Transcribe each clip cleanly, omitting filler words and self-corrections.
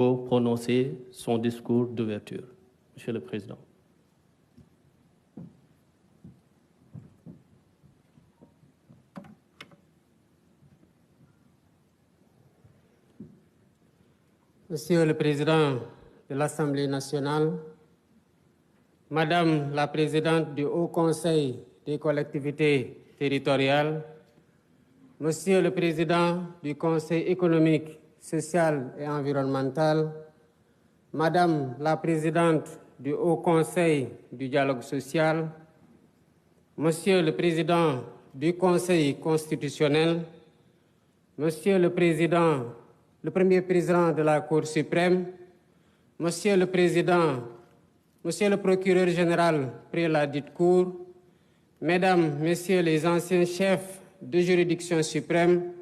pour prononcer son discours d'ouverture. Monsieur le Président. Monsieur le Président de l'Assemblée nationale, Madame la Présidente du Haut Conseil des collectivités territoriales, Monsieur le Président du Conseil économique, social et environnemental, Madame la Présidente du Haut Conseil du dialogue social, Monsieur le Président du Conseil constitutionnel, Monsieur le Premier Président de la Cour suprême, Monsieur le Président, Monsieur le Procureur général près la dite Cour, Mesdames, Messieurs les anciens chefs de juridiction suprême,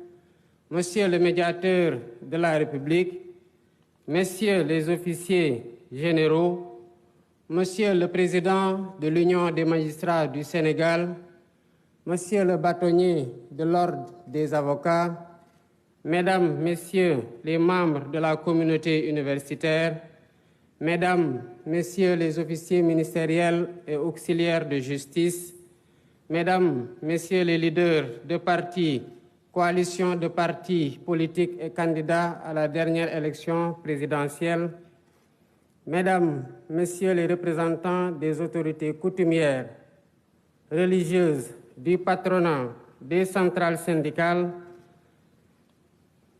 Monsieur le Médiateur de la République, Messieurs les officiers généraux, Monsieur le Président de l'Union des magistrats du Sénégal, Monsieur le bâtonnier de l'Ordre des avocats, Mesdames, Messieurs les membres de la communauté universitaire, Mesdames, Messieurs les officiers ministériels et auxiliaires de justice, Mesdames, Messieurs les leaders de partis, coalitions de partis politiques et candidats à la dernière élection présidentielle, Mesdames, Messieurs les représentants des autorités coutumières, religieuses, du patronat, des centrales syndicales,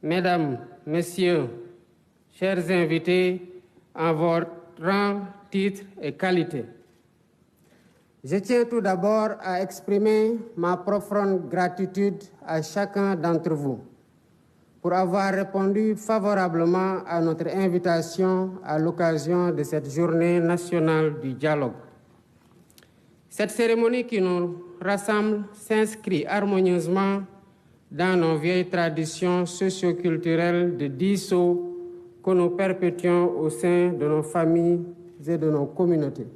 Mesdames, Messieurs, chers invités, en votre rang, titre et qualité. Je tiens tout d'abord à exprimer ma profonde gratitude à chacun d'entre vous pour avoir répondu favorablement à notre invitation à l'occasion de cette journée nationale du dialogue. Cette cérémonie qui nous rassemble s'inscrit harmonieusement dans nos vieilles traditions socio-culturelles de 10 sceaux que nous perpétuons au sein de nos familles et de nos communautés.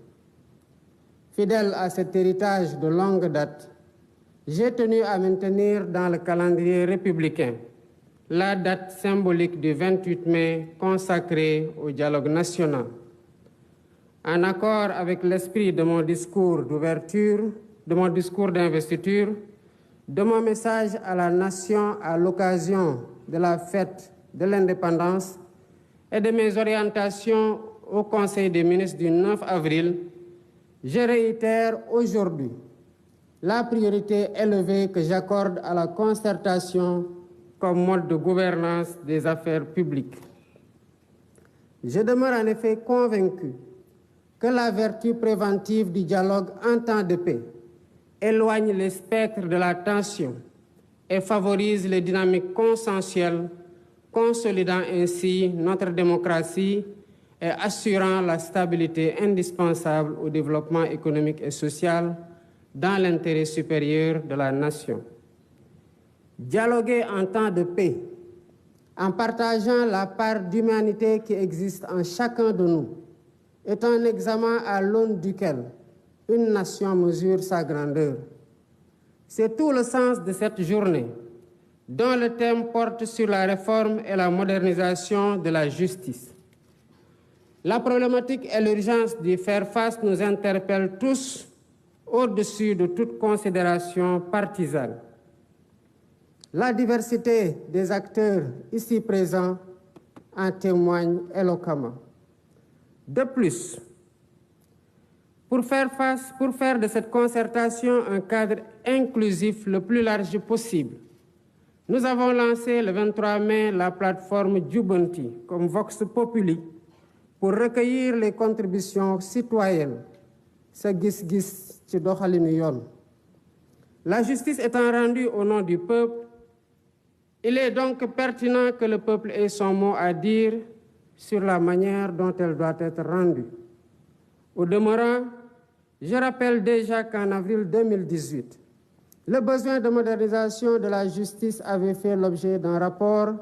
Fidèle à cet héritage de longue date, j'ai tenu à maintenir dans le calendrier républicain la date symbolique du 28 mai consacrée au dialogue national. En accord avec l'esprit de mon discours d'ouverture, de mon discours d'investiture, de mon message à la nation à l'occasion de la fête de l'indépendance et de mes orientations au Conseil des ministres du 9 avril, je réitère aujourd'hui la priorité élevée que j'accorde à la concertation comme mode de gouvernance des affaires publiques. Je demeure en effet convaincu que la vertu préventive du dialogue en temps de paix éloigne les spectres de la tension et favorise les dynamiques consensuelles, consolidant ainsi notre démocratie et assurant la stabilité indispensable au développement économique et social dans l'intérêt supérieur de la nation. Dialoguer en temps de paix, en partageant la part d'humanité qui existe en chacun de nous, est un examen à l'aune duquel une nation mesure sa grandeur. C'est tout le sens de cette journée, dont le thème porte sur la réforme et la modernisation de la justice. La problématique et l'urgence d'y faire face nous interpellent tous au-dessus de toute considération partisane. La diversité des acteurs ici présents en témoigne éloquemment. De plus, pour faire de cette concertation un cadre inclusif le plus large possible, nous avons lancé le 23 mai la plateforme Jubanti comme Vox Populi pour recueillir les contributions citoyennes. Sa gis-gis ci doxalinu yoon. La justice étant rendue au nom du peuple, il est donc pertinent que le peuple ait son mot à dire sur la manière dont elle doit être rendue. Au demeurant, je rappelle déjà qu'en avril 2018, le besoin de modernisation de la justice avait fait l'objet d'un rapport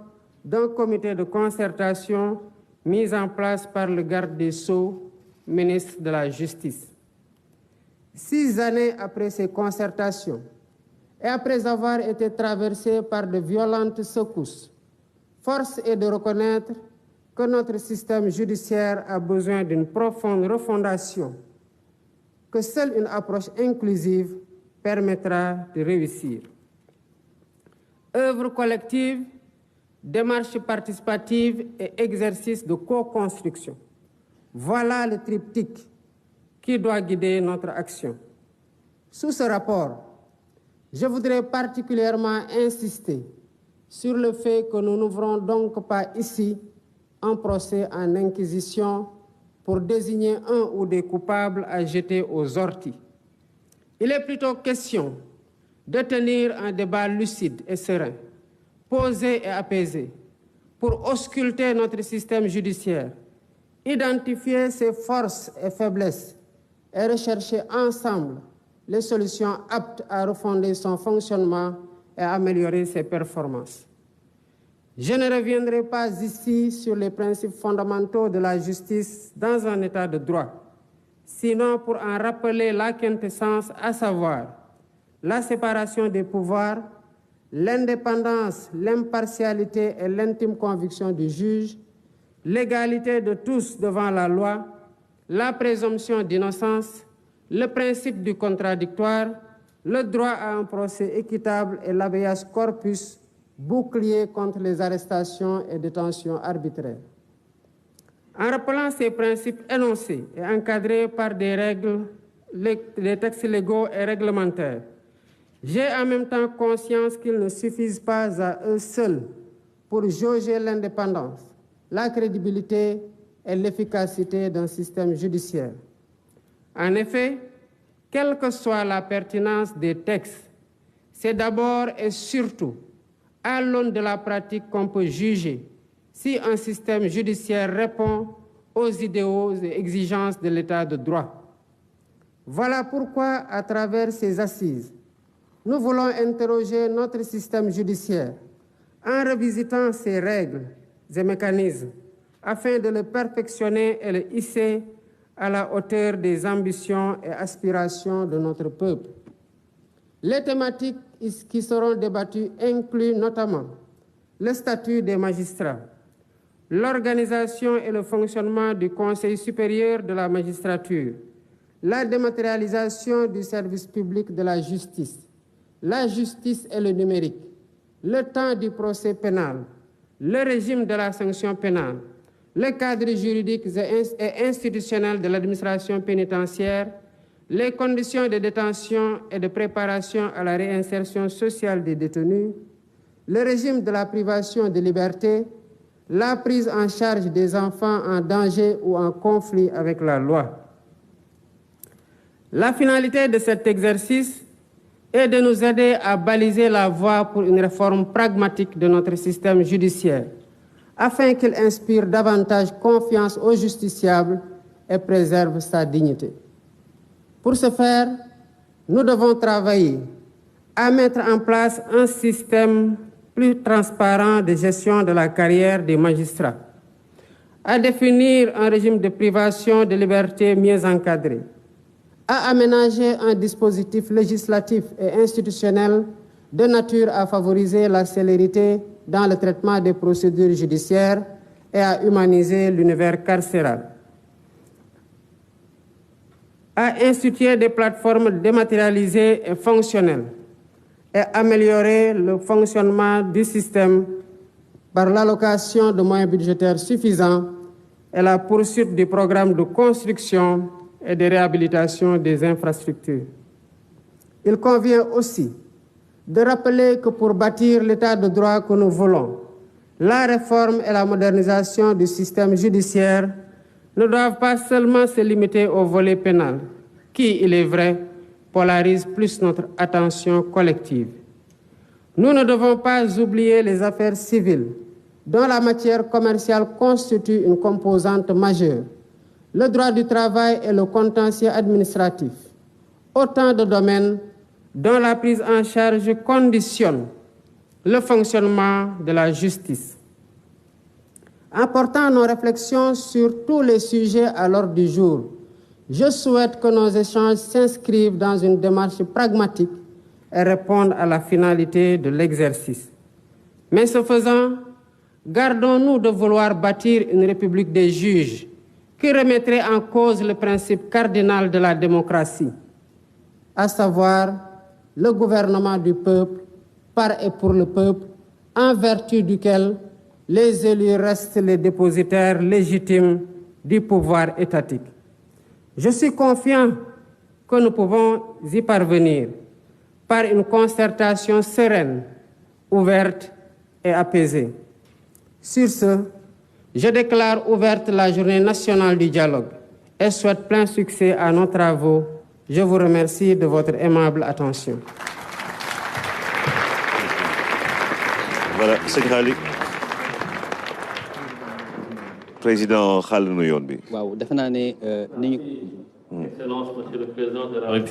d'un comité de concertation mis en place par le garde des Sceaux, ministre de la Justice. 6 années après ces concertations, et après avoir été traversées par de violentes secousses, force est de reconnaître que notre système judiciaire a besoin d'une profonde refondation, que seule une approche inclusive permettra de réussir. Œuvre collective, démarche participative et exercice de co-construction. Voilà le triptyque qui doit guider notre action. Sous ce rapport, je voudrais particulièrement insister sur le fait que nous n'ouvrons donc pas ici un procès en inquisition pour désigner un ou des coupables à jeter aux orties. Il est plutôt question de tenir un débat lucide et serein, posé et apaisé, pour ausculter notre système judiciaire, identifier ses forces et faiblesses et rechercher ensemble les solutions aptes à refonder son fonctionnement et à améliorer ses performances. Je ne reviendrai pas ici sur les principes fondamentaux de la justice dans un état de droit, sinon pour en rappeler la quintessence, à savoir la séparation des pouvoirs, l'indépendance, l'impartialité et l'intime conviction du juge, l'égalité de tous devant la loi, la présomption d'innocence, le principe du contradictoire, le droit à un procès équitable et l'habeas corpus, bouclier contre les arrestations et détentions arbitraires. En rappelant ces principes énoncés et encadrés par des règles, des textes légaux et réglementaires, j'ai en même temps conscience qu'ils ne suffisent pas à eux seuls pour jauger l'indépendance, la crédibilité et l'efficacité d'un système judiciaire. En effet, quelle que soit la pertinence des textes, c'est d'abord et surtout à l'aune de la pratique qu'on peut juger si un système judiciaire répond aux idéaux et exigences de l'état de droit. Voilà pourquoi, à travers ces assises, nous voulons interroger notre système judiciaire en revisitant ses règles et mécanismes afin de le perfectionner et le hisser à la hauteur des ambitions et aspirations de notre peuple. Les thématiques qui seront débattues incluent notamment le statut des magistrats, l'organisation et le fonctionnement du Conseil supérieur de la magistrature, la dématérialisation du service public de la justice et le numérique, le temps du procès pénal, le régime de la sanction pénale, le cadre juridique et institutionnel de l'administration pénitentiaire, les conditions de détention et de préparation à la réinsertion sociale des détenus, le régime de la privation de liberté, la prise en charge des enfants en danger ou en conflit avec la loi. La finalité de cet exercice est de nous aider à baliser la voie pour une réforme pragmatique de notre système judiciaire, afin qu'il inspire davantage confiance aux justiciables et préserve sa dignité. Pour ce faire, nous devons travailler à mettre en place un système plus transparent de gestion de la carrière des magistrats, à définir un régime de privation de liberté mieux encadré, à aménager un dispositif législatif et institutionnel de nature à favoriser la célérité dans le traitement des procédures judiciaires et à humaniser l'univers carcéral, à instituer des plateformes dématérialisées et fonctionnelles et améliorer le fonctionnement du système par l'allocation de moyens budgétaires suffisants et la poursuite du programme de construction et de réhabilitation des infrastructures. Il convient aussi de rappeler que pour bâtir l'état de droit que nous voulons, la réforme et la modernisation du système judiciaire ne doivent pas seulement se limiter au volet pénal, qui, il est vrai, polarise plus notre attention collective. Nous ne devons pas oublier les affaires civiles, dont la matière commerciale constitue une composante majeure, le droit du travail et le contentieux administratif, autant de domaines dont la prise en charge conditionne le fonctionnement de la justice. En portant nos réflexions sur tous les sujets à l'ordre du jour, je souhaite que nos échanges s'inscrivent dans une démarche pragmatique et répondent à la finalité de l'exercice. Mais ce faisant, Gardons-nous de vouloir bâtir une république des juges qui remettrait en cause le principe cardinal de la démocratie, à savoir le gouvernement du peuple, par et pour le peuple, en vertu duquel les élus restent les dépositaires légitimes du pouvoir étatique. Je suis confiant que nous pouvons y parvenir par une concertation sereine, ouverte et apaisée. Sur ce, je déclare ouverte la journée nationale du dialogue et souhaite plein succès à nos travaux. Je vous remercie de votre aimable attention. Voilà, sëñ Xaali président xaal nu yoon bi. waaw defe naa ne ni ñu. Excellence, Monsieur le Président de la République.